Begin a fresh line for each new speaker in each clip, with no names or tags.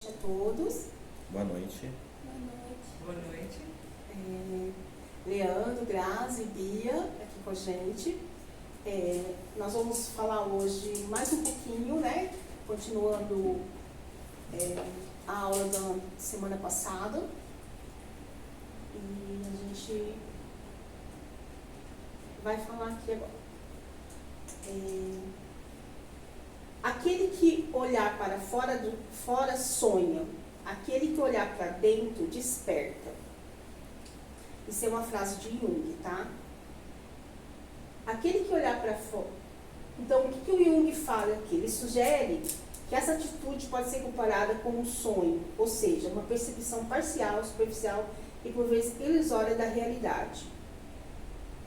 A todos.
Boa noite.
Boa noite.
Leandro, Grazi, Bia aqui com a gente. Nós vamos falar hoje mais um pouquinho, né? Continuando a aula da semana passada. E a gente vai falar aqui agora. Aquele que olhar para fora sonha, aquele que olhar para dentro desperta. Isso é uma frase de Jung, tá? Aquele que olhar para fora. Então, o que o Jung fala aqui? Ele sugere que essa atitude pode ser comparada com um sonho, ou seja, uma percepção parcial, superficial e por vezes ilusória da realidade.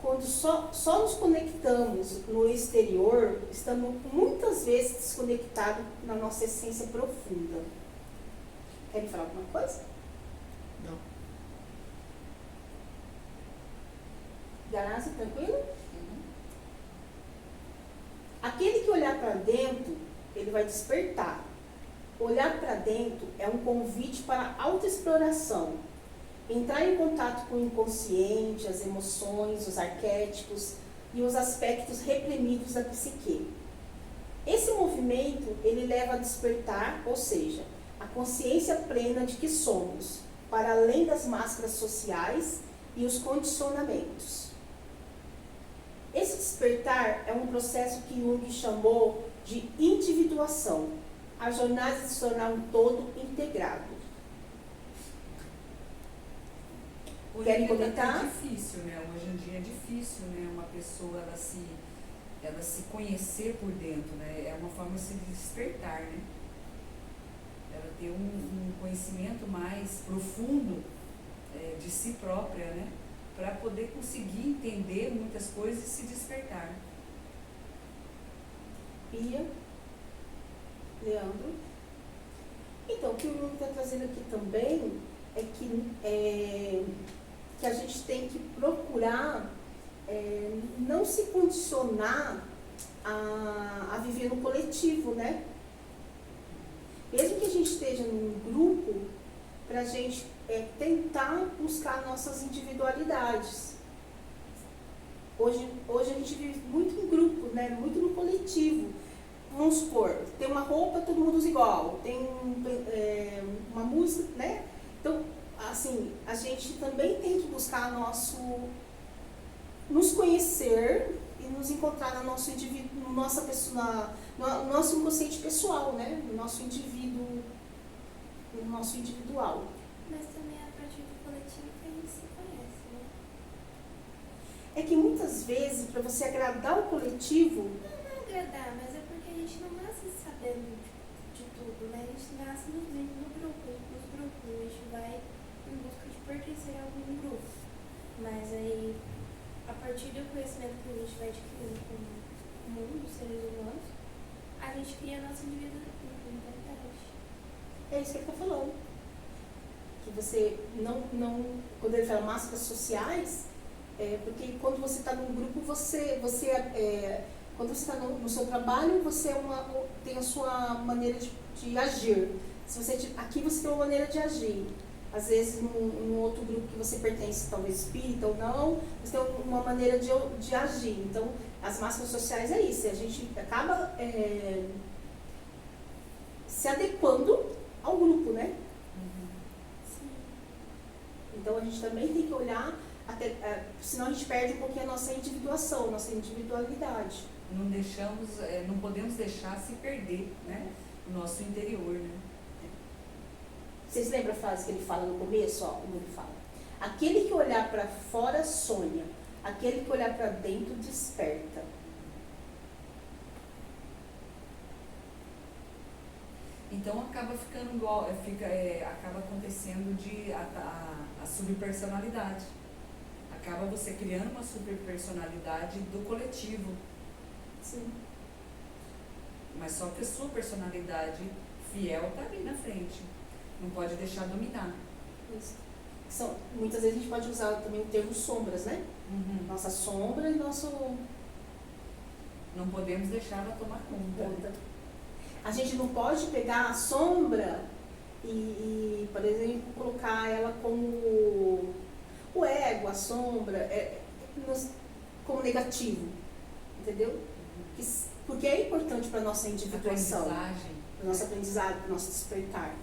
Quando só nos conectamos no exterior, estamos muitas vezes desconectados na nossa essência profunda. Quer me falar alguma coisa?
Não.
Grazi, tranquilo? Aquele que olhar para dentro, ele vai despertar. Olhar para dentro é um convite para a autoexploração. Entrar em contato com o inconsciente, as emoções, os arquétipos e os aspectos reprimidos da psique. Esse movimento, ele leva a despertar, ou seja, a consciência plena de que somos, para além das máscaras sociais e os condicionamentos. Esse despertar é um processo que Jung chamou de individuação, a jornada de se tornar um todo integrado. Querem comentar?
É difícil, né? Hoje em dia é difícil, né? Uma pessoa ela se conhecer por dentro, né? É uma forma de se despertar, né? Ela ter um conhecimento mais profundo de si própria, né? Para poder conseguir entender muitas coisas e se despertar.
Bia, Leandro. Então, o que o Jung está trazendo aqui também é que a gente tem que procurar não se condicionar a viver no coletivo, né? Mesmo que a gente esteja num grupo, para a gente tentar buscar nossas individualidades. Hoje a gente vive muito em grupo, né? Muito no coletivo. Vamos supor, tem uma roupa, todo mundo usa igual, tem uma música, né? Então, assim, a gente também tem que buscar nos conhecer e nos encontrar no nosso inconsciente pessoal, né? No nosso individual.
Mas também é a partir do coletivo que a gente se conhece, né?
É que muitas vezes, para você agradar o coletivo...
Não agradar, mas é porque a gente não nasce sabendo de tudo, né? A gente nasce nos grupos. A gente vai em busca de pertencer a algum grupo. Mas aí, a partir do conhecimento que a gente vai adquirindo com o mundo, os seres humanos, a gente cria a nossa individualidade.
É isso que ele está falando. Que você não... Quando ele fala máscaras sociais, porque quando você está num grupo, quando você está no seu trabalho, você tem a sua maneira de agir. Aqui você tem uma maneira de agir. Às vezes, num outro grupo que você pertence, talvez espírita ou não, você tem uma maneira de agir. Então, as máscaras sociais é isso. A gente acaba se adequando ao grupo, né?
Sim.
Então, a gente também tem que olhar, senão a gente perde um pouquinho a nossa individuação, a nossa individualidade.
Não podemos deixar se perder, né? O nosso interior, né?
Vocês lembram a frase que ele fala no começo? Como ele fala? Aquele que olhar para fora sonha, aquele que olhar para dentro desperta.
Então acaba ficando igual, acaba acontecendo a subpersonalidade. Acaba você criando uma superpersonalidade do coletivo.
Sim.
Mas só que a sua personalidade fiel está ali na frente. Não pode deixar dominar.
Isso. Muitas vezes a gente pode usar também o termo sombras, né? Nossa sombra e nosso...
Não podemos deixar ela tomar conta.
A gente não pode pegar a sombra e por exemplo, colocar ela como o ego, a sombra, como negativo, entendeu? Porque é importante para a nossa individuação,
Aprendizagem.
para o nosso aprendizado, para o nosso despertar.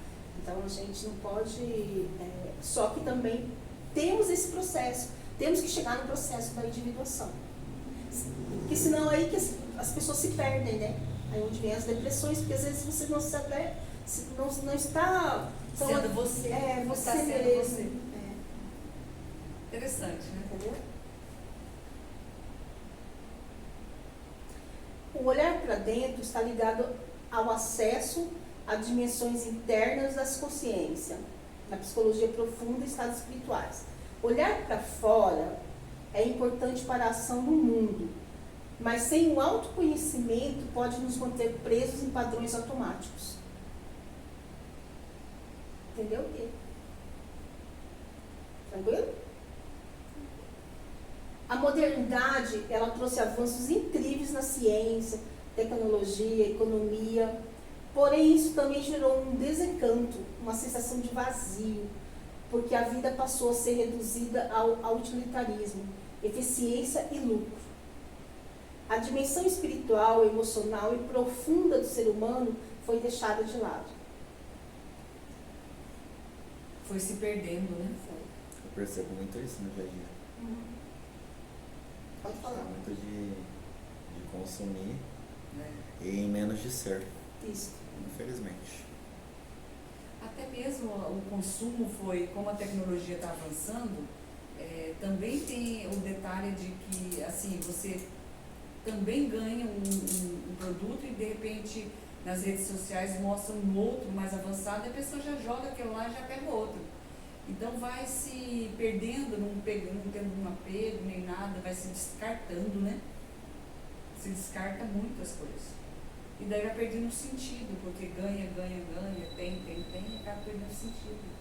Então a gente não pode. Só que também temos esse processo, temos que chegar no processo da individuação. Porque senão é aí que as pessoas se perdem, né? Aí onde vem as depressões, porque às vezes você não sabe, não está
Sendo você.
você
Está sendo
mesmo.
você. Interessante, né?
Entendeu? O olhar para dentro está ligado ao acesso a dimensões internas das consciências, na psicologia profunda e estados espirituais. Olhar para fora é importante para a ação no mundo, mas sem o autoconhecimento pode nos manter presos em padrões automáticos. Entendeu? Tranquilo? A modernidade, ela trouxe avanços incríveis na ciência, tecnologia, economia, porém isso também gerou um desencanto, uma sensação de vazio, porque a vida passou a ser reduzida ao utilitarismo, eficiência e lucro. A dimensão espiritual, emocional e profunda do ser humano foi deixada de lado.
Foi se perdendo, né?
Eu percebo muito isso no dia a dia.
Pode
É
falar.
muito de consumir
Né?
e em menos de ser,
Isso.
infelizmente.
Até mesmo o consumo foi, como a tecnologia está avançando, também tem o detalhe de que, assim, você também ganha um produto e de repente nas redes sociais mostram um outro mais avançado e a pessoa já joga aquilo lá e já pega outro. Então vai se perdendo, não tendo um apego nem nada, vai se descartando, né? Se descarta muitas coisas. E daí vai perdendo sentido, porque ganha, tem, e acaba perdendo sentido.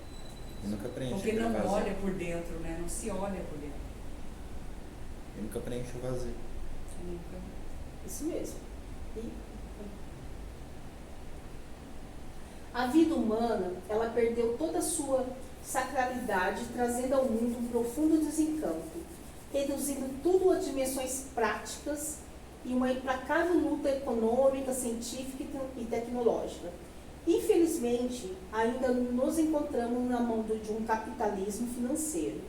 E nunca preenche
Porque
aquele
não
vazio.
olha por dentro, né? Não se olha por dentro.
E nunca preenche o vazio.
Nunca.
Isso mesmo. A vida humana, ela perdeu toda a sua sacralidade, trazendo ao mundo um profundo desencanto, reduzindo tudo a dimensões práticas e uma implacável luta econômica, científica e tecnológica. Infelizmente, ainda nos encontramos na mão de um capitalismo financeiro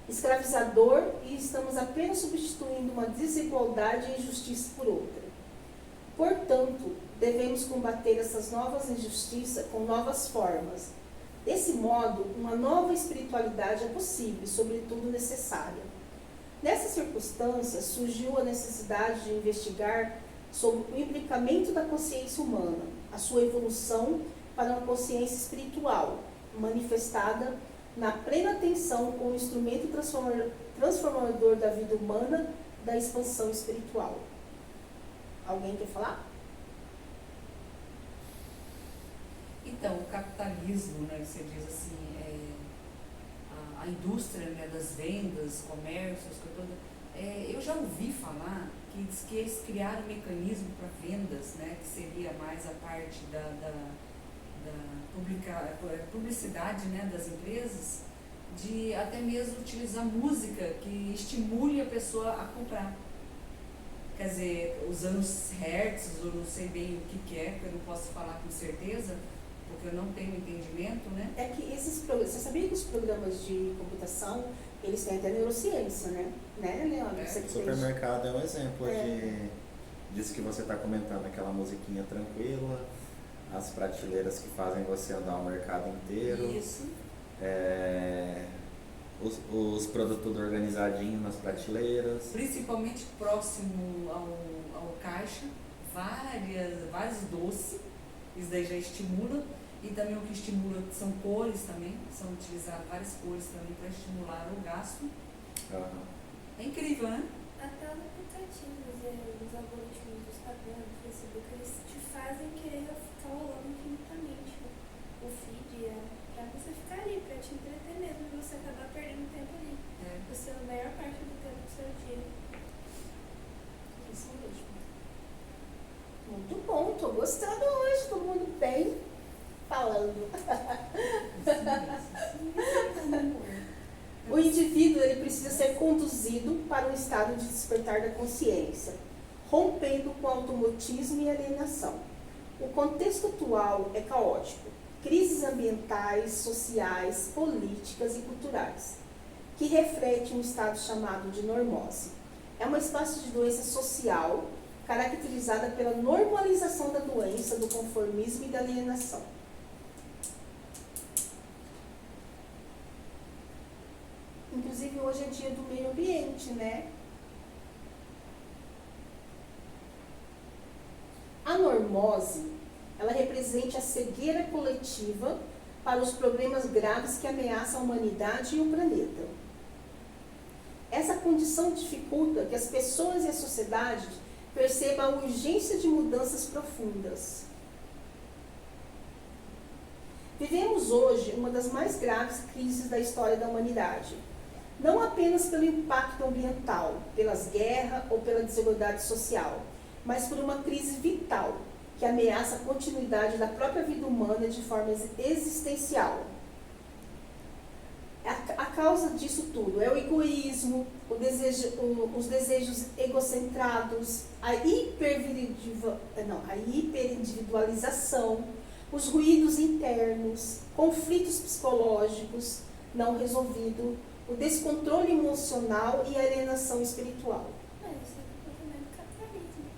escravizador e estamos apenas substituindo uma desigualdade e injustiça por outra. Portanto, devemos combater essas novas injustiças com novas formas. Desse modo, uma nova espiritualidade é possível e, sobretudo, necessária. Nessa circunstância, surgiu a necessidade de investigar sobre o implicamento da consciência humana, a sua evolução para uma consciência espiritual, manifestada na plena atenção com o instrumento transformador da vida humana, da expansão espiritual. Alguém quer falar?
Então, o capitalismo, né, você diz assim, a indústria, né, das vendas, comércios, eu já ouvi falar que diz que eles criaram um mecanismo para vendas, né, que seria mais a parte da publicidade, né, das empresas, de até mesmo utilizar música que estimule a pessoa a comprar. Quer dizer, usando os hertz, eu não sei bem o que é, que eu não posso falar com certeza, porque eu não tenho entendimento, né?
É que você sabia que os programas de computação, eles têm até neurociência, né? Leandro? Você
O
que fez.
supermercado é um exemplo disso que você está comentando, aquela musiquinha tranquila, as prateleiras que fazem você andar o mercado inteiro.
Isso.
Os produtos organizadinhos nas prateleiras.
Principalmente próximo ao caixa, vários doces, isso daí já estimula. E também o que estimula são cores também, são utilizadas várias cores também para estimular o gasto.
Uhum.
É incrível, né?
Até os aplicativos, os algoritmos do Instagram, do Facebook, eles te fazem querer ficar rolando infinitamente o feed, pra você ficar ali, pra te entreter mesmo, e você acabar perdendo tempo ali. Você é a maior parte do tempo do seu dia.
Isso mesmo. Muito bom, tô gostando hoje, todo mundo bem falando. ser conduzido para um estado de despertar da consciência, rompendo com o automatismo e alienação. O contexto atual é caótico. Crises ambientais, sociais, políticas e culturais, que refletem um estado chamado de normose. É uma espécie de doença social caracterizada pela normalização da doença, do conformismo e da alienação. Inclusive, hoje é dia do meio ambiente, né? A normose, ela representa a cegueira coletiva para os problemas graves que ameaçam a humanidade e o planeta. Essa condição dificulta que as pessoas e a sociedade percebam a urgência de mudanças profundas. Vivemos hoje uma das mais graves crises da história da humanidade, não apenas pelo impacto ambiental, pelas guerras ou pela desigualdade social, mas por uma crise vital, que ameaça a continuidade da própria vida humana de forma existencial. A causa disso tudo é o egoísmo, os desejos egocentrados, a hiperindividualização, os ruídos internos, conflitos psicológicos não resolvidos, o descontrole emocional e a alienação espiritual.
Isso é comportamento capitalismo.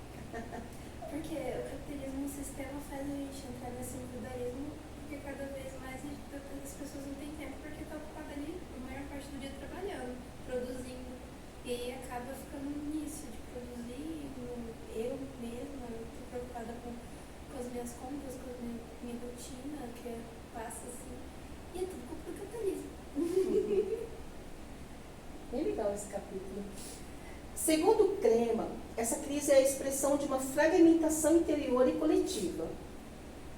Porque o capitalismo, o sistema faz a gente entrar nesse individualismo, porque cada vez mais as pessoas não têm tempo porque estão ocupadas ali a maior parte do dia trabalhando, produzindo. E aí acaba ficando nisso, de produzir, eu mesma, estou preocupada com as minhas compras, com a minha rotina, que passa assim. E é tudo culpa do capitalismo.
Bem legal esse capítulo. Segundo o Crema, essa crise é a expressão de uma fragmentação interior e coletiva.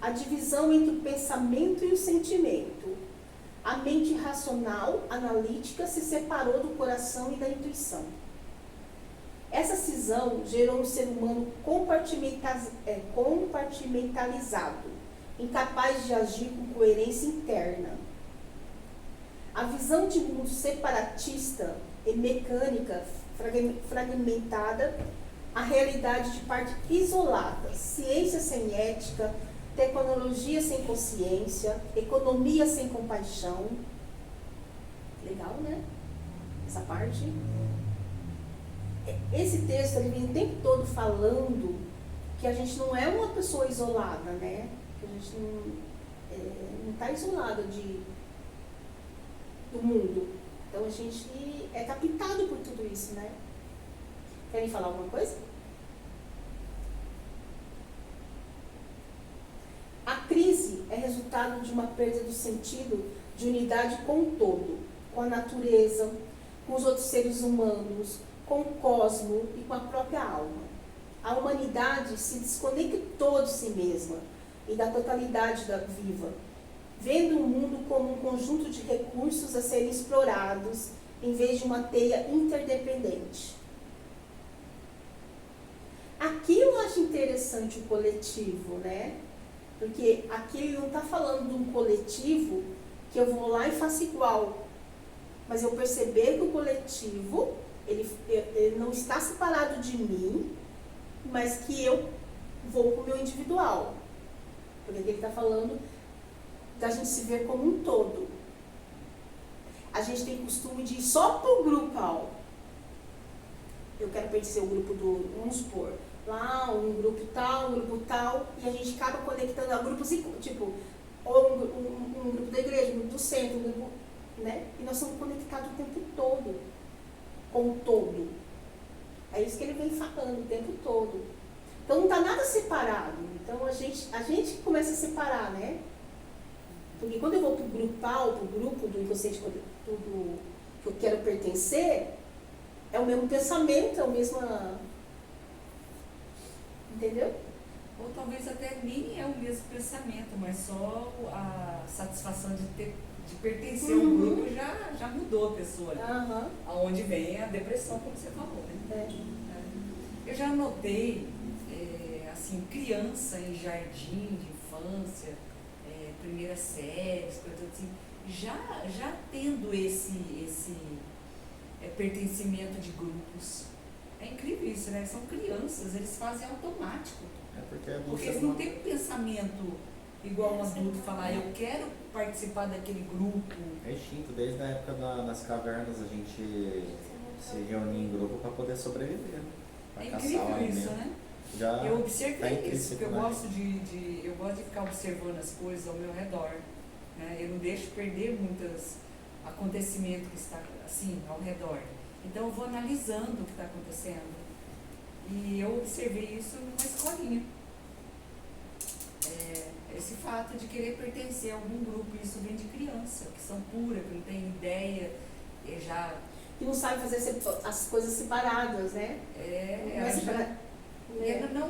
A divisão entre o pensamento e o sentimento. A mente racional, analítica, se separou do coração e da intuição. Essa cisão gerou um ser humano compartimentalizado, incapaz de agir com coerência interna. A visão de mundo separatista e mecânica, fragmentada, a realidade de parte isolada, ciência sem ética, tecnologia sem consciência, economia sem compaixão. Legal, né? Essa parte. Esse texto ele vem o tempo todo falando que a gente não é uma pessoa isolada, né? Que a gente não está isolado do mundo. Então a gente é captado por tudo isso, né? Querem falar alguma coisa? A crise é resultado de uma perda do sentido de unidade com o todo, com a natureza, com os outros seres humanos, com o cosmos e com a própria alma. A humanidade se desconectou de si mesma e da totalidade da viva, vendo o mundo como um conjunto de recursos a serem explorados, em vez de uma teia interdependente. Aqui eu acho interessante o coletivo, né? Porque aqui ele não está falando de um coletivo que eu vou lá e faço igual. Mas eu perceber que o coletivo, ele não está separado de mim, mas que eu vou para o meu individual. Porque aqui ele está falando da gente se ver como um todo. A gente tem costume de ir só para o grupal. Eu quero pertencer ao grupo do, vamos supor, lá, um grupo tal, e a gente acaba conectando a grupos, tipo, ou um grupo da igreja, um grupo do centro, um grupo, né? E nós somos conectados o tempo todo, com o todo. É isso que ele vem falando o tempo todo. Então não está nada separado. Então a gente começa a separar, né? Porque quando eu vou para o grupal, para o grupo do inconsciente, do que eu quero pertencer, é o mesmo pensamento, é o mesmo... Entendeu?
Ou talvez até nem é o mesmo pensamento, mas só a satisfação de pertencer ao grupo já mudou a pessoa. Aonde vem a depressão, como você falou. Né? Eu já notei, assim, criança em jardim de infância, primeira série, coisas assim, já tendo pertencimento de grupos. É incrível isso, né? São crianças, eles fazem automático.
É porque adulto
Porque eles não têm um pensamento igual um adulto, falar, eu quero participar daquele grupo.
é instinto, desde a época das cavernas a gente se reunia em grupo para poder sobreviver, né? Pra
É
caçar o
incrível
alimento.
isso, né?
Já
Eu
tá
observei isso,
intrínseco
porque eu
na
gosto eu gosto de ficar observando as coisas ao meu redor. Né? Eu não deixo perder muitos acontecimentos que está assim ao redor. Então eu vou analisando o que está acontecendo. E eu observei isso numa escolinha. Esse fato de querer pertencer a algum grupo, isso vem de criança, que são puras, que não tem ideia, já...
Que não sabe fazer as coisas separadas, né? Não é separar-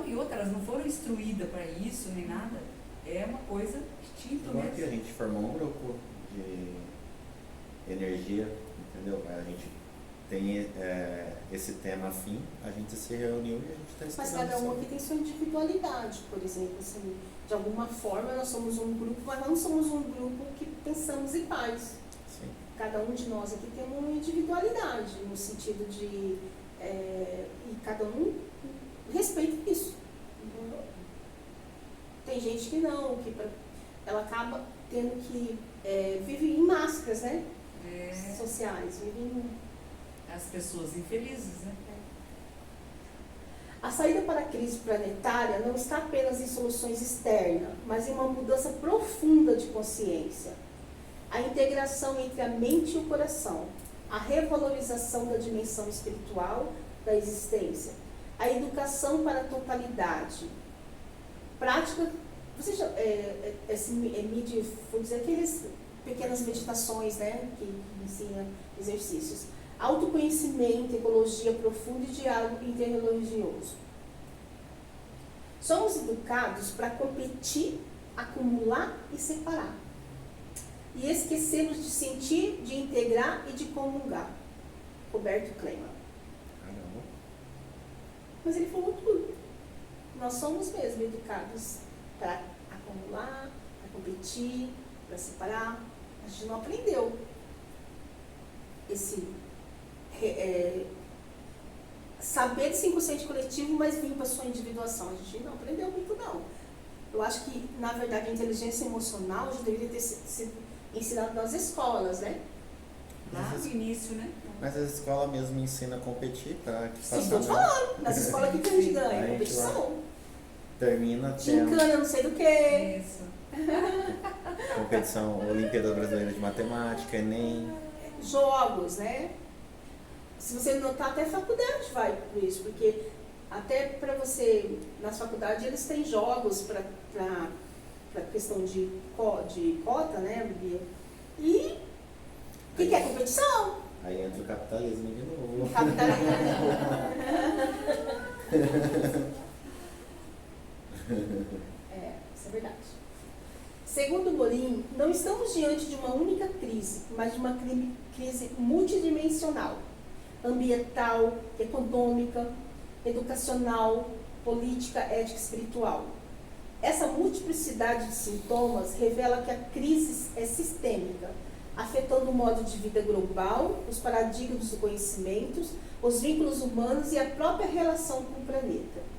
E outras, elas não foram instruídas para isso, nem nada. É uma coisa instinto
Igual que a
mesmo.
gente formou um grupo de energia, entendeu? A gente tem esse tema afim, a gente se reuniu e a gente está
Mas
estudando
cada um
sobre.
aqui tem sua individualidade, por exemplo, assim, de alguma forma nós somos um grupo, mas não somos um grupo que pensamos iguais.
Sim.
Cada um de nós aqui tem uma individualidade, no sentido de, e cada um respeita isso. Tem gente que não, ela acaba tendo que vive em máscaras, né? Sociais, vive em...
As pessoas infelizes, né?
A saída para a crise planetária não está apenas em soluções externas, mas em uma mudança profunda de consciência. A integração entre a mente e o coração, a revalorização da dimensão espiritual da existência, a educação para a totalidade, prática, você já, aquelas pequenas meditações, né, que ensinam exercícios. Autoconhecimento, ecologia profunda e diálogo interreligioso. Somos educados para competir, acumular e separar. E esquecemos de sentir, de integrar e de comungar. Roberto Cleman.
Caramba.
Mas ele falou tudo. Nós somos mesmo educados para acumular, para competir, para separar. A gente não aprendeu esse saber desse inconsciente coletivo, mas vir para a sua individuação. A gente não aprendeu muito, não. Eu acho que, na verdade, a inteligência emocional já deveria ter sido ensinada nas escolas, né?
Lá no início, né?
Mas a escola mesmo ensina a competir para que
Sim, estou te falando. Nas escolas que a gente ganha,
Aí a gente
competição.
termina tendo
Gincana, não sei do que.
Isso.
competição Olimpíada Brasileira de Matemática, Enem.
Jogos, né? Se você notar, até faculdade vai por isso, porque até para você, nas faculdades, eles têm jogos para questão de cota, né, Bia? E o que é competição?
Aí entra o capitalismo de novo.
Isso é verdade. Segundo Morim, não estamos diante de uma única crise, mas de uma crise multidimensional, ambiental, econômica, educacional, política, ética e espiritual. Essa multiplicidade de sintomas revela que a crise é sistêmica, afetando o modo de vida global, os paradigmas do conhecimento, os vínculos humanos e a própria relação com o planeta.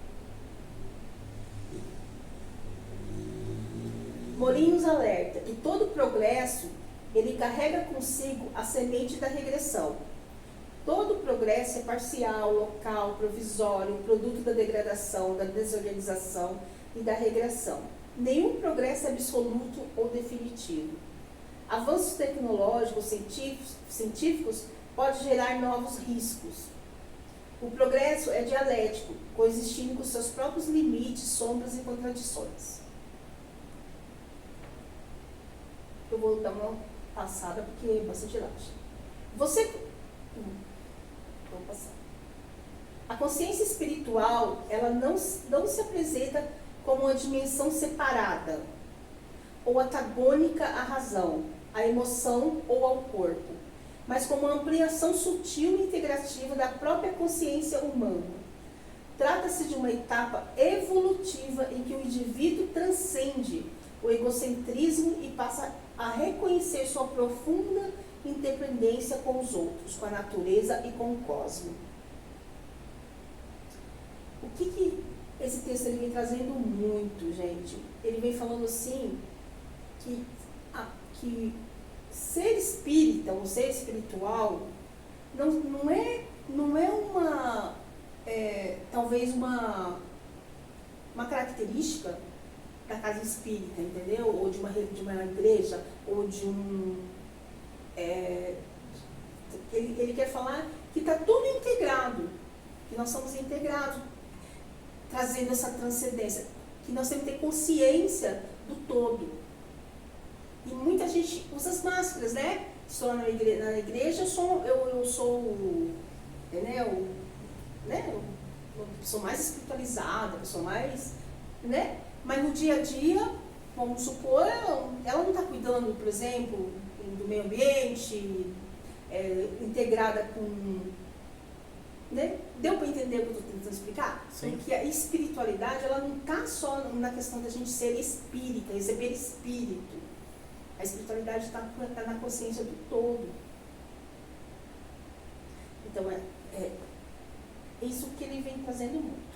Morim nos alerta que todo progresso, ele carrega consigo a semente da regressão. Todo progresso é parcial, local, provisório, produto da degradação, da desorganização e da regressão. Nenhum progresso é absoluto ou definitivo. Avanços tecnológicos, científicos podem gerar novos riscos. O progresso é dialético, coexistindo com seus próprios limites, sombras e contradições. Eu vou dar uma passada porque é bastante elástica. Vou passar. A consciência espiritual, ela não se apresenta como uma dimensão separada ou antagônica à razão, à emoção ou ao corpo, mas como uma ampliação sutil e integrativa da própria consciência humana. Trata-se de uma etapa evolutiva em que o indivíduo transcende o egocentrismo e passa a reconhecer sua profunda independência com os outros, com a natureza e com o cosmos. O que esse texto ele vem trazendo muito, gente? Ele vem falando assim, que ser espírita ou ser espiritual não é uma, talvez uma característica da casa espírita, entendeu? Ou de uma igreja, ou de um... ele quer falar que está tudo integrado, que nós somos integrados, trazendo essa transcendência, que nós temos que ter consciência do todo. E muita gente usa as máscaras, né? Estou na igreja, eu sou entendeu? Né? Uma pessoa mais espiritualizada, uma pessoa mais, né? Mas no dia a dia, vamos supor, ela não está cuidando, por exemplo, do meio ambiente, integrada com... Né? Deu para entender o que eu estou tentando explicar?
Sim.
Porque a espiritualidade, ela não está só na questão da gente ser espírita, receber espírito. A espiritualidade está na consciência do todo. Então, é isso que ele vem trazendo muito.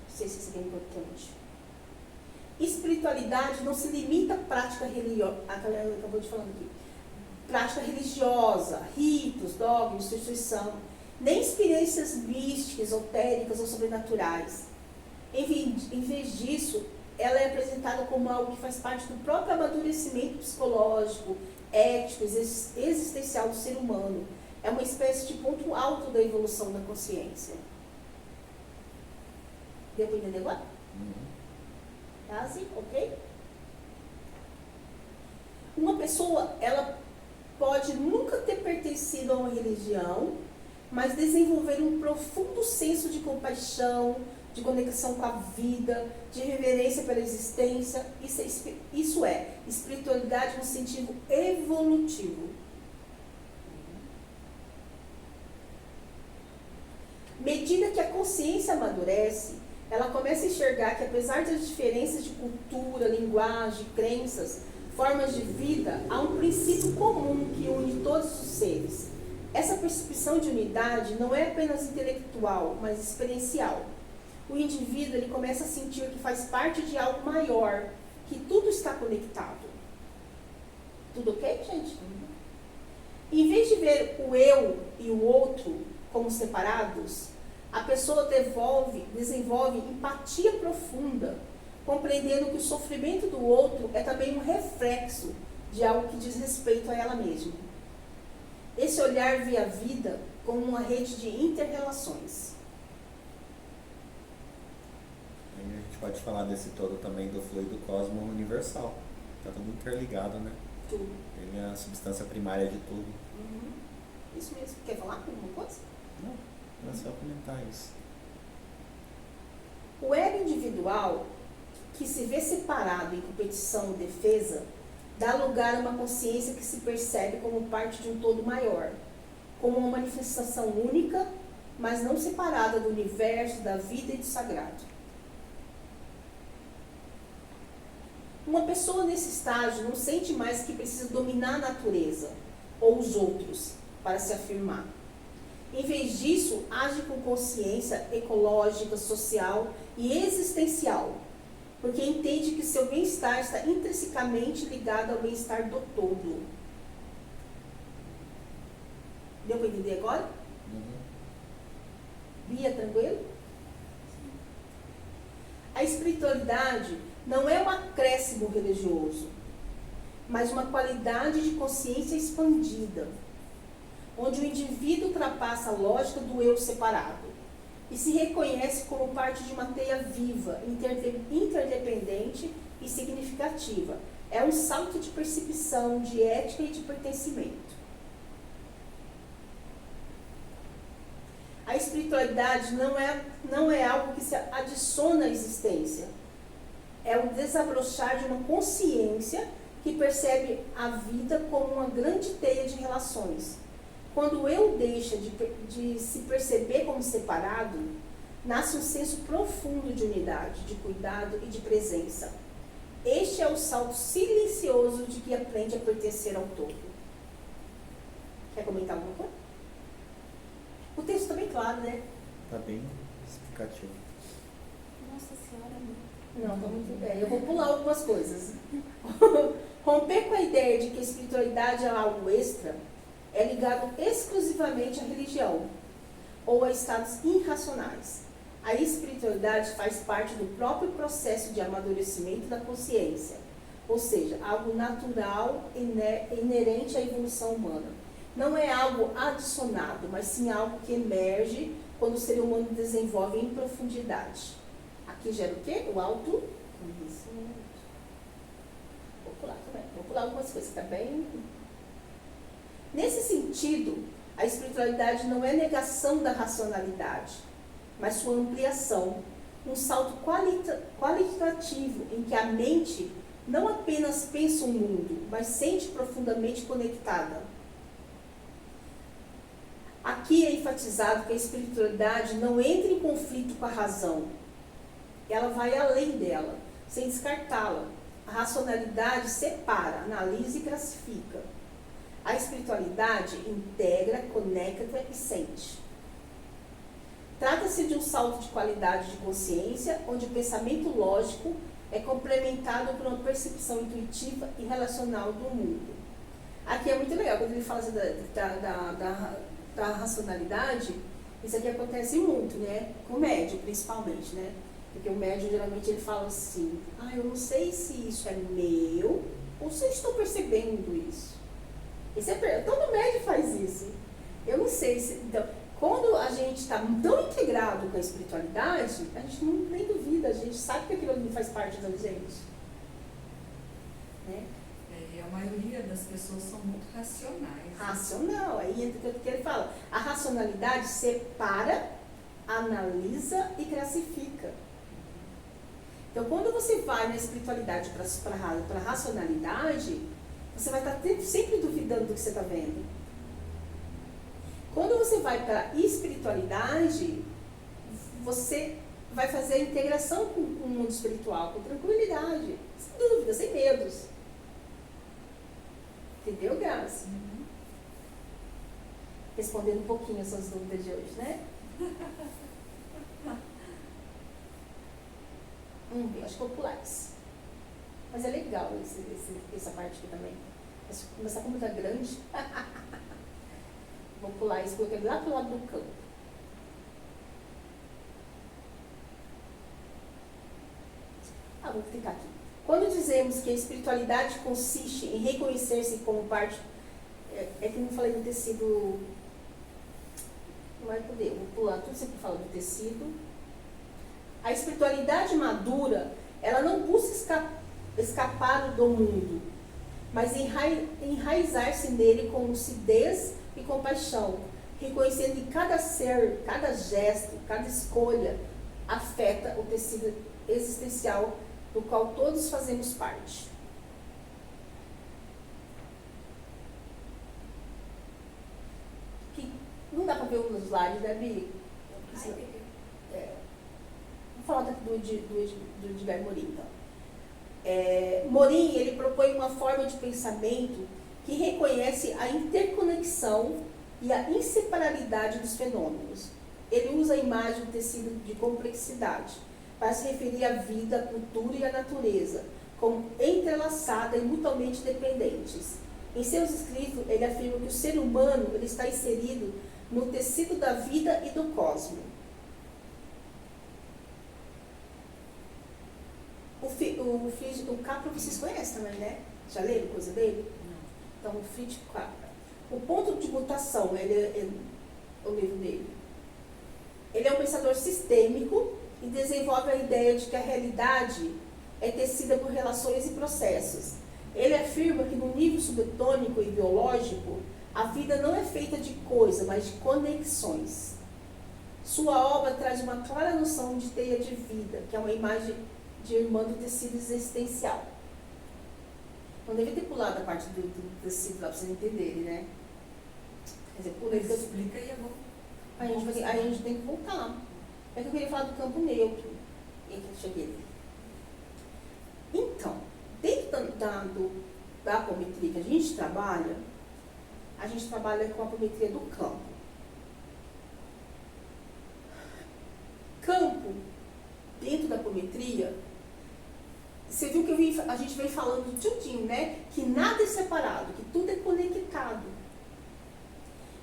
Não sei se isso é bem importante. Espiritualidade não se limita à prática religiosa, acabou de falar aqui. Prática religiosa, ritos, dogmas, instituição, nem experiências místicas, esotéricas ou sobrenaturais. Em vez disso, ela é apresentada como algo que faz parte do próprio amadurecimento psicológico, ético, existencial do ser humano. É uma espécie de ponto alto da evolução da consciência. Deu para entender agora? Tá assim? Ok? Uma pessoa, ela pode nunca ter pertencido a uma religião, mas desenvolver um profundo senso de compaixão, de conexão com a vida, de reverência pela existência. Isso é espiritualidade no sentido evolutivo. Medida que a consciência amadurece, ela começa a enxergar que, apesar das diferenças de cultura, linguagem, crenças, formas de vida, há um princípio comum que une todos os seres. Essa percepção de unidade não é apenas intelectual, mas experiencial. O indivíduo ele começa a sentir que faz parte de algo maior, que tudo está conectado. Tudo ok, gente? Em vez de ver o eu e o outro como separados, a pessoa desenvolve empatia profunda, compreendendo que o sofrimento do outro é também um reflexo de algo que diz respeito a ela mesma. Esse olhar vê a vida como uma rede de inter-relações.
Aí a gente pode falar desse todo também do fluido cosmo universal. Está tudo interligado, né?
Tudo.
Ele é a substância primária de tudo.
Uhum. Isso mesmo. Quer falar alguma coisa?
Não, é só comentar isso.
O ego individual, que se vê separado em competição ou defesa, dá lugar a uma consciência que se percebe como parte de um todo maior, como uma manifestação única, mas não separada do universo, da vida e do sagrado. Uma pessoa nesse estágio não sente mais que precisa dominar a natureza ou os outros para se afirmar. Em vez disso, age com consciência ecológica, social e existencial, porque entende que seu bem-estar está intrinsecamente ligado ao bem-estar do todo. Deu para entender agora? Bia, tranquilo? A espiritualidade não é um acréscimo religioso, mas uma qualidade de consciência expandida, onde o indivíduo ultrapassa a lógica do eu separado e se reconhece como parte de uma teia viva, interdependente e significativa. É um salto de percepção, de ética e de pertencimento. A espiritualidade não é algo que se adiciona à existência. É o desabrochar de uma consciência que percebe a vida como uma grande teia de relações. Quando o eu deixa de se perceber como separado, nasce um senso profundo de unidade, de cuidado e de presença. Este é o salto silencioso de que aprende a pertencer ao todo. Quer comentar alguma coisa? O texto está bem claro, né?
Tá bem explicativo.
Nossa Senhora,
Não, está muito bem. Eu vou pular algumas coisas. Romper com a ideia de que a espiritualidade é algo extra é ligado exclusivamente à religião ou a estados irracionais. A espiritualidade faz parte do próprio processo de amadurecimento da consciência, ou seja, algo natural e inerente à evolução humana. Não é algo adicionado, mas sim algo que emerge quando o ser humano desenvolve em profundidade. Aqui gera o quê? O autoconhecimento. Vou pular também. Vou pular algumas coisas, tá bem? Nesse sentido, a espiritualidade não é negação da racionalidade, mas sua ampliação, um salto qualitativo em que a mente não apenas pensa o mundo, mas sente profundamente conectada. Aqui é enfatizado que a espiritualidade não entra em conflito com a razão. Ela vai além dela, sem descartá-la. A racionalidade separa, analisa e classifica. A espiritualidade integra, conecta e sente. Trata-se de um salto de qualidade de consciência, onde o pensamento lógico é complementado por uma percepção intuitiva e relacional do mundo. Aqui é muito legal, quando ele fala assim da racionalidade, isso aqui acontece muito, né? Com o médium, principalmente, né? Porque o médium, geralmente, ele fala assim, eu não sei se isso é meu ou se eu estou percebendo isso. Todo médium faz isso. Eu não sei se... Então, quando a gente está tão integrado com a espiritualidade, a gente não nem duvida, a gente sabe que aquilo ali faz parte da gente. Né?
E a maioria das pessoas são muito racionais.
Racional, aí entra o que ele fala. A racionalidade separa, analisa e classifica. Então, quando você vai na espiritualidade para a racionalidade, você vai estar sempre duvidando do que você está vendo. Quando você vai para a espiritualidade, você vai fazer a integração com o mundo espiritual, com tranquilidade, sem dúvida, sem medos. Entendeu, Graça? Respondendo um pouquinho essas dúvidas de hoje, né? Acho que vou pular isso. Mas é legal essa parte aqui também. Mas começar como tá grande. Vou pular isso, porque eu quero ir lá pro lado do campo. Vou clicar aqui. Quando dizemos que a espiritualidade consiste em reconhecer-se como parte... É que não falei do tecido... Não vai poder, eu vou pular tudo sempre fala do tecido. A espiritualidade madura, ela não busca escapar do mundo, mas enraizar-se nele com lucidez e compaixão, reconhecendo que cada ser, cada gesto, cada escolha afeta o tecido existencial do qual todos fazemos parte. Não dá para ver os slides, né, Bi? Vou falar do Edgar Morin, então. Morin, ele propõe uma forma de pensamento que reconhece a interconexão e a inseparabilidade dos fenômenos. Ele usa a imagem do tecido de complexidade para se referir à vida, à cultura e à natureza, como entrelaçadas e mutuamente dependentes. Em seus escritos, ele afirma que o ser humano ele está inserido no tecido da vida e do cosmos. O Capra vocês conhecem também, né? Já leram coisa dele?
Não.
Então, o Fritz Capra. O ponto de mutação, o livro dele. Ele é um pensador sistêmico e desenvolve a ideia de que a realidade é tecida por relações e processos. Ele afirma que no nível subatômico e biológico, a vida não é feita de coisa, mas de conexões. Sua obra traz uma clara noção de teia de vida, que é uma imagem de irmã do tecido existencial. Não devia ter pulado a parte do tecido lá para vocês entenderem, né? Quer dizer, pulei.
Explica aí, amor.
Aí a gente tem que voltar. É que eu queria falar do campo neutro. E aqui cheguei. Então, da apometria que a gente trabalha com a apometria do campo. Campo, dentro da apometria, você viu que a gente vem falando tudinho, né? Que nada é separado, que tudo é conectado.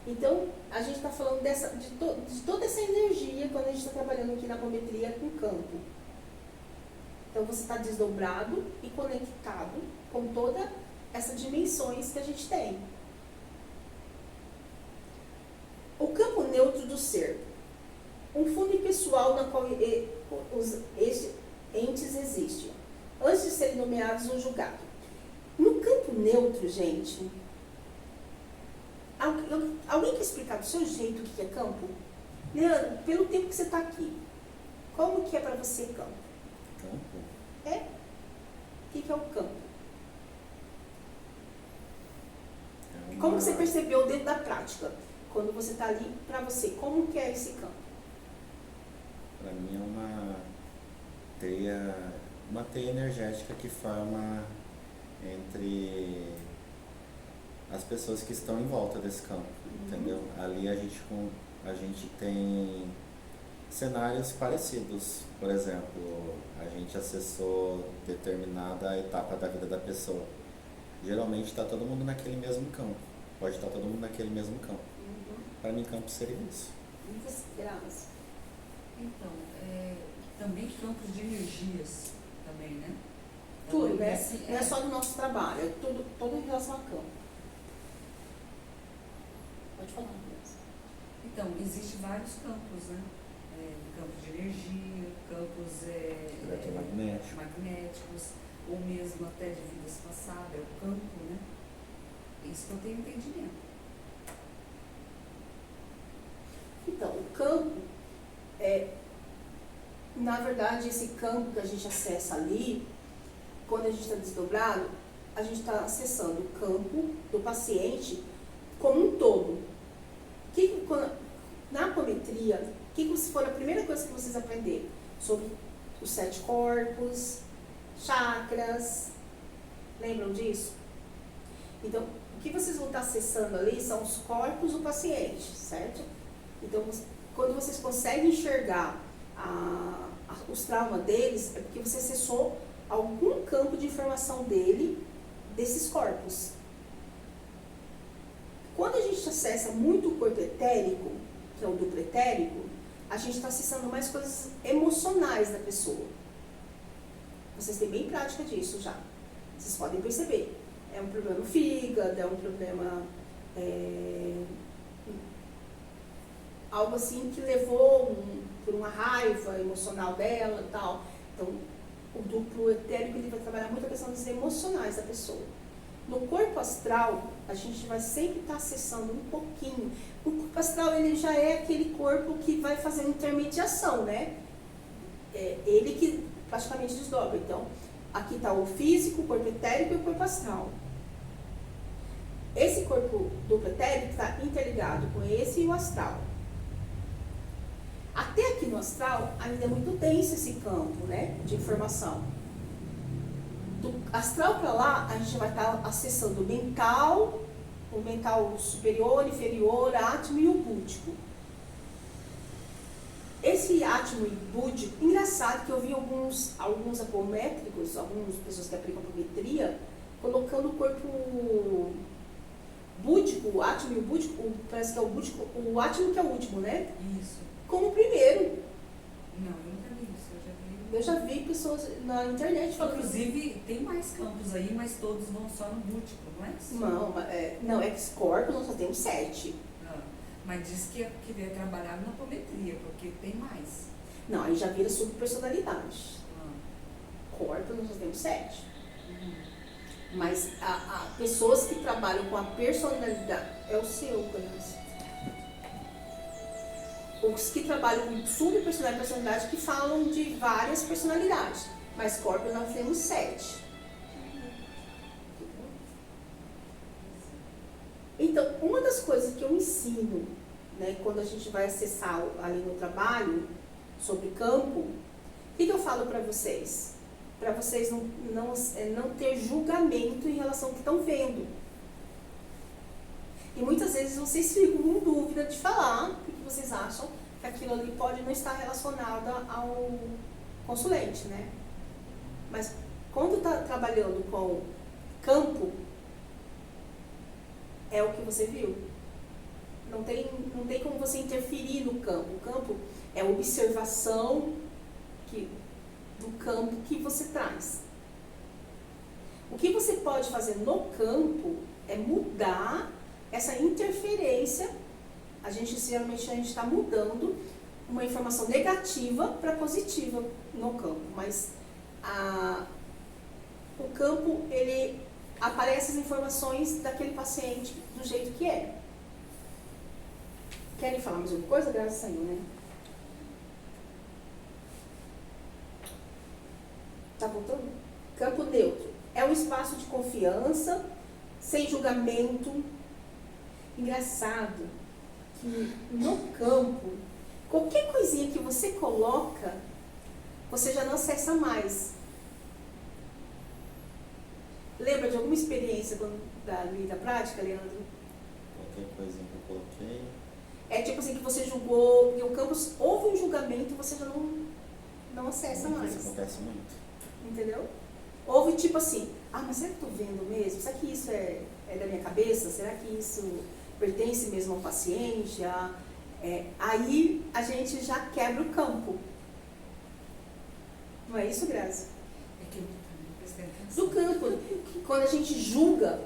Então, a gente está falando de toda essa energia quando a gente está trabalhando aqui na apometria com campo. Então, você está desdobrado e conectado com todas essas dimensões que a gente tem. O campo neutro do ser. Um fundo pessoal na qual estes entes existem, antes de serem nomeados ou julgados. No campo neutro, gente, alguém quer explicar do seu jeito o que é campo? Leandro, pelo tempo que você está aqui, como que é para você campo?
Campo?
É? O que é o campo? Como que você percebeu dentro da prática? Quando você está ali, para você, como que é esse campo?
Para mim é uma teia energética que forma entre as pessoas que estão em volta desse campo, entendeu? Ali a gente tem cenários parecidos. Por exemplo, a gente acessou determinada etapa da vida da pessoa. Geralmente está todo mundo naquele mesmo campo. Pode estar todo mundo naquele mesmo campo. Para mim, campo seria isso.
Muitas graças.
Então, também campos de energias, também, né?
Tudo, né?
Assim,
Não é só do nosso trabalho, é tudo em relação a campo. Pode falar, Deus.
Então, existem vários campos, né? Campos de energia, campos magnéticos, ou mesmo até de vidas passadas, é o campo, né? Isso que eu tenho entendimento.
Então, o campo na verdade, esse campo que a gente acessa ali, quando a gente está desdobrado, a gente está acessando o campo do paciente como um todo. Na apometria, que for a primeira coisa que vocês aprenderam? Sobre os 7 corpos, chakras, lembram disso? Então, o que vocês vão estar acessando ali são os corpos do paciente, certo? Então, quando vocês conseguem enxergar os traumas deles, é porque você acessou algum campo de informação desses corpos. Quando a gente acessa muito o corpo etérico, que é o duplo etérico, a gente está acessando mais coisas emocionais da pessoa. Vocês têm bem prática disso já. Vocês podem perceber. É um problema no fígado, é um problema... algo assim que levou por uma raiva emocional dela e tal. Então, o duplo etérico ele vai trabalhar muito a questão dos emocionais da pessoa. No corpo astral, a gente vai sempre estar acessando um pouquinho. O corpo astral ele já é aquele corpo que vai fazer intermediação, né? Ele que praticamente desdobra. Então, aqui está o físico, o corpo etérico e o corpo astral. Esse corpo duplo etérico está interligado com esse e o astral. Até aqui no astral, ainda é muito denso esse campo, né, de informação. Do astral para lá, a gente vai estar acessando o mental superior, inferior, átimo e o búdico. Esse átimo e búdico, engraçado que eu vi alguns apométricos, algumas pessoas que aplicam apometria, colocando o corpo búdico, o átimo e o búdico, parece que é o búdico, o átimo que é o último, né?
Isso.
Como primeiro.
Não, eu nunca vi isso,
Eu já vi pessoas na internet falando.
Inclusive, tem mais campos aí, mas todos vão só no búdico, não é isso?
Não, X-Corp nós só temos 7.
Mas diz que veio trabalhar na apometria, porque tem mais.
Não, aí já vira subpersonalidade. Corpo nós só temos 7. Mas pessoas que trabalham com a personalidade, é o seu, Cândido. Os que trabalham com subpersonalidade e personalidade que falam de várias personalidades. Mas corpo nós temos 7. Então, uma das coisas que eu ensino, né, quando a gente vai acessar ali no trabalho, sobre campo, o que eu falo para vocês? para vocês não ter julgamento em relação ao que estão vendo. E muitas vezes vocês ficam com dúvida de falar, porque vocês acham que aquilo ali pode não estar relacionado ao consulente, né? Mas quando está trabalhando com campo, é o que você viu. Não tem como você interferir no campo. O campo é a observação do campo que você traz. O que você pode fazer no campo é mudar essa interferência. Geralmente a gente está mudando uma informação negativa para positiva no campo, mas o campo, ele aparece as informações daquele paciente do jeito que é. Querem falar mais alguma coisa? Graças a Senhor, né? Tá voltando? Campo neutro. É um espaço de confiança, sem julgamento. Engraçado que no campo, qualquer coisinha que você coloca, você já não acessa mais. Lembra de alguma experiência da prática, Leandro?
Qualquer coisinha que eu coloquei.
É tipo assim, que você julgou, porque o campo, houve um julgamento, você já não acessa mais.
Isso acontece muito.
Entendeu? Houve tipo assim, mas será que eu tô vendo mesmo? Será que isso é da minha cabeça? Será que isso pertence mesmo ao paciente? Aí a gente já quebra o campo. Não é isso, Grazi?
É que eu também prestei atenção.
Do campo, quando a gente julga,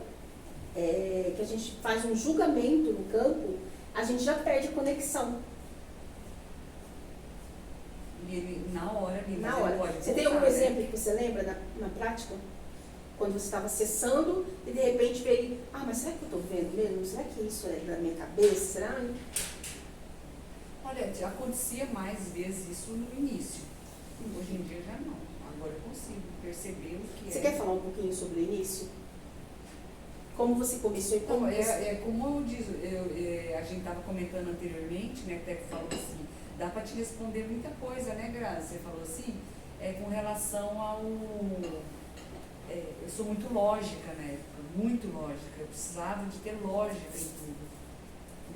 que a gente faz um julgamento no campo, a gente já perde a conexão.
Na hora ali.
Na hora. Você tem algum exemplo que você lembra na prática? Quando você estava acessando e de repente veio, mas será que eu estou vendo mesmo? Será que isso é da minha cabeça? Será?
Olha, acontecia mais vezes isso no início. Hoje em dia já não. Agora eu consigo perceber o que
Você
é.
quer falar um pouquinho sobre o início? Como você começou e como
Então,
você...
como eu disse, a gente estava comentando anteriormente, né, até que falou assim, dá para te responder muita coisa, né, Grazi? Você falou assim, com relação ao... eu sou muito lógica, né? Muito lógica. Eu precisava de ter lógica em tudo.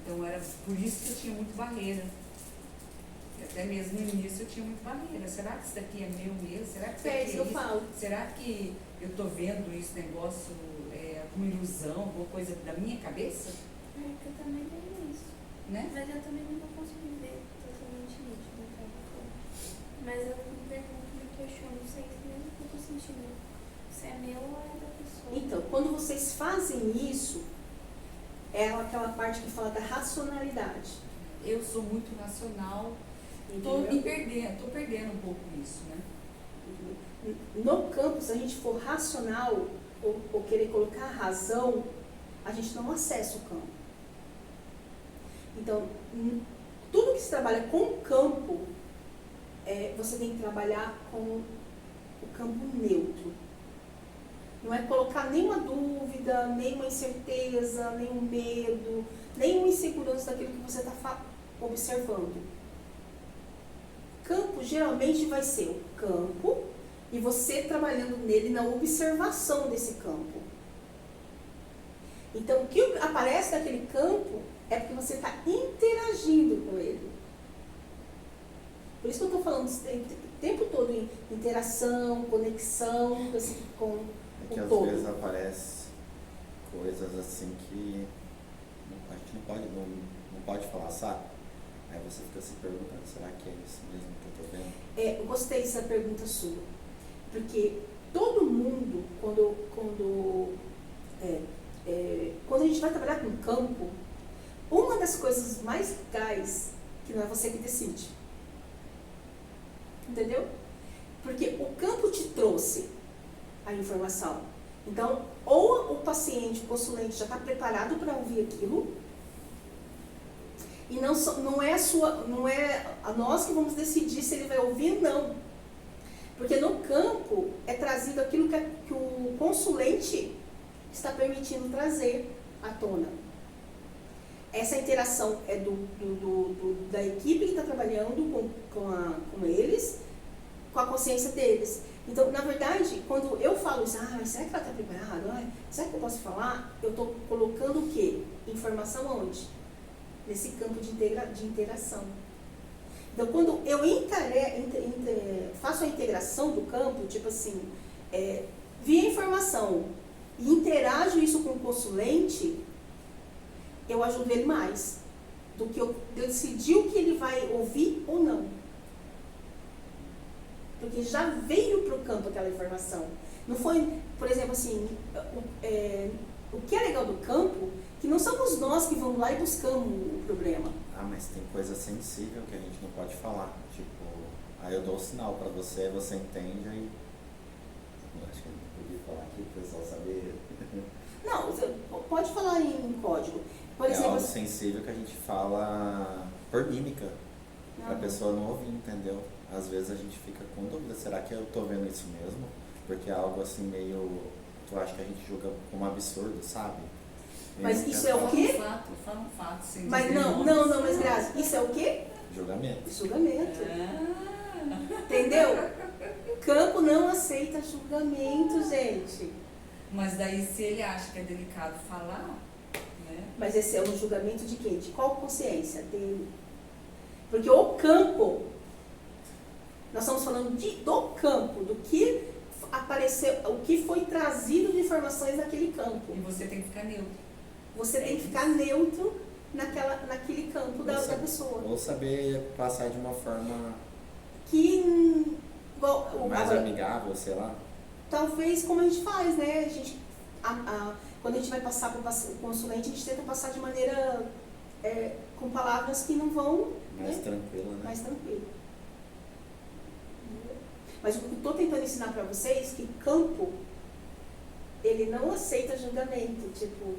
Então, era por isso que eu tinha muito barreira. Até mesmo no início eu tinha muito barreira. Será que isso daqui é meu mesmo? Será que isso daqui é
eu
isso?
falo.
Será que eu estou vendo esse negócio, uma ilusão, alguma coisa da minha cabeça?
Que eu também tenho isso.
Né?
Mas eu também não consigo ver totalmente nítido, então. Mas eu me pergunto, me questiono, sei se mesmo que eu tô sentindo, se é meu ou é da pessoa.
Então, quando vocês fazem isso, é aquela parte que fala da racionalidade.
Eu sou muito racional, estou perdendo um pouco isso, né?
No campo, se a gente for racional ou querer colocar a razão, a gente não acessa o campo. Então, tudo que se trabalha com o campo, você tem que trabalhar com o campo neutro. Não é colocar nenhuma dúvida, nenhuma incerteza, nenhum medo, nenhuma insegurança daquilo que você está observando. Campo geralmente vai ser o campo e você trabalhando nele na observação desse campo. Então, o que aparece naquele campo é porque você está interagindo com ele. Por isso que eu estou falando o tempo todo em interação, conexão com
É que
o
às
todo.
vezes aparece coisas assim que a gente não pode falar, sabe? Aí você fica se perguntando, será que é isso mesmo que eu tô vendo?
Eu gostei dessa pergunta sua, porque todo mundo, quando a gente vai trabalhar com campo, uma das coisas mais legais que não é você que decide. Entendeu? Porque o campo te trouxe a informação. Então, ou o paciente, o consulente já está preparado para ouvir aquilo, e não é a nós que vamos decidir se ele vai ouvir ou não. Porque no campo é trazido aquilo que o consulente está permitindo trazer à tona. Essa interação é da equipe que está trabalhando com eles, com a consciência deles. Então, na verdade, quando eu falo isso, mas será que ela está preparada? Será que eu posso falar? Eu estou colocando o quê? Informação onde? Nesse campo de interação. Então, quando eu faço a integração do campo, tipo assim, via informação e interajo isso com o consulente, eu ajudo ele mais do que eu decidir o que ele vai ouvir ou não. Porque já veio para o campo aquela informação. Não foi, por exemplo, assim, o que é legal do campo, que não somos nós que vamos lá e buscamos o problema.
Mas tem coisa sensível que a gente não pode falar. Tipo, aí eu dou o sinal para você, você entende, aí... Eu acho que eu não podia falar aqui para o pessoal saber.
Não, você pode falar em código. Por exemplo,
algo sensível que a gente fala por mímica, para a pessoa não ouvir, entendeu? Às vezes a gente fica com dúvida, será que eu estou vendo isso mesmo? Porque é algo assim meio, tu acha que a gente julga como absurdo, sabe?
Mas isso é o quê?
Fala um fato, sem
Mas
dizer
não, mas Graça, isso é o quê?
Julgamento.
Julgamento. Entendeu? Campo não aceita julgamento, gente.
Mas daí se ele acha que é delicado falar, né?
Mas esse é um julgamento de quem? De qual consciência? Dele. Porque o campo, nós estamos falando do campo, do que apareceu, o que foi trazido de informações naquele campo.
E você tem que ficar neutro.
Você tem que ficar neutro naquele campo da pessoa.
Ou saber passar de uma forma
Que,
mais amigável, sei lá.
Talvez como a gente faz, né? A gente, quando a gente vai passar para o consulente, a gente tenta passar de maneira, com palavras que não vão...
Mais tranquila, né?
Mais tranquilo. Mas o que eu estou tentando ensinar para vocês é que campo, ele não aceita julgamento. Tipo,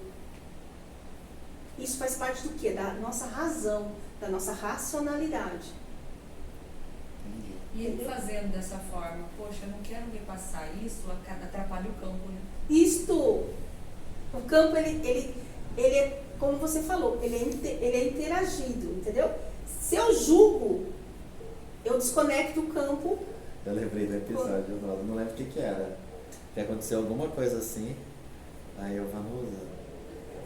isso faz parte do quê? Da nossa razão, da nossa racionalidade.
Entendi.
E ele fazendo dessa forma, poxa, eu não quero repassar isso, atrapalha o campo, né?
O campo, ele é, como você falou, ele é interagido, entendeu? Se eu julgo, eu desconecto o campo.
Eu lembrei do episódio, eu não lembro o que era. Que aconteceu alguma coisa assim, aí eu, Vanusa,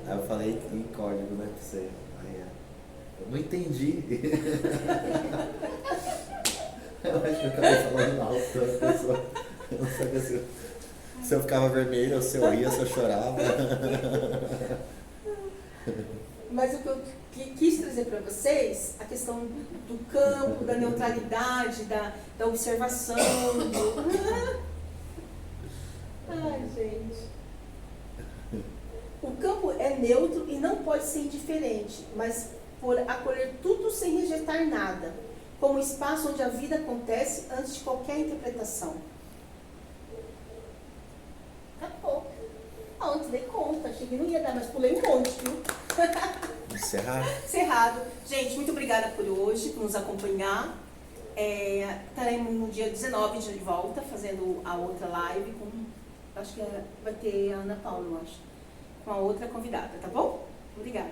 aí eu falei em código, né, pra você. Aí eu não entendi. Eu acho que eu acabei falando alto da pessoa. Eu não sabia se eu ficava vermelho, ou se eu ria, se eu chorava.
Mas o que eu quis trazer para vocês, a questão do campo, da neutralidade, da observação. Ai, gente. O campo é neutro e não pode ser indiferente, mas por acolher tudo sem rejeitar nada, como espaço onde a vida acontece antes de qualquer interpretação. Acabou. Antes dei conta, achei que não ia dar, mas pulei um monte, viu? Encerrado. Gente, muito obrigada por hoje, por nos acompanhar. Estaremos no dia 19 de volta, fazendo a outra live acho que vai ter a Ana Paula, eu acho, com a outra convidada, tá bom? Obrigada.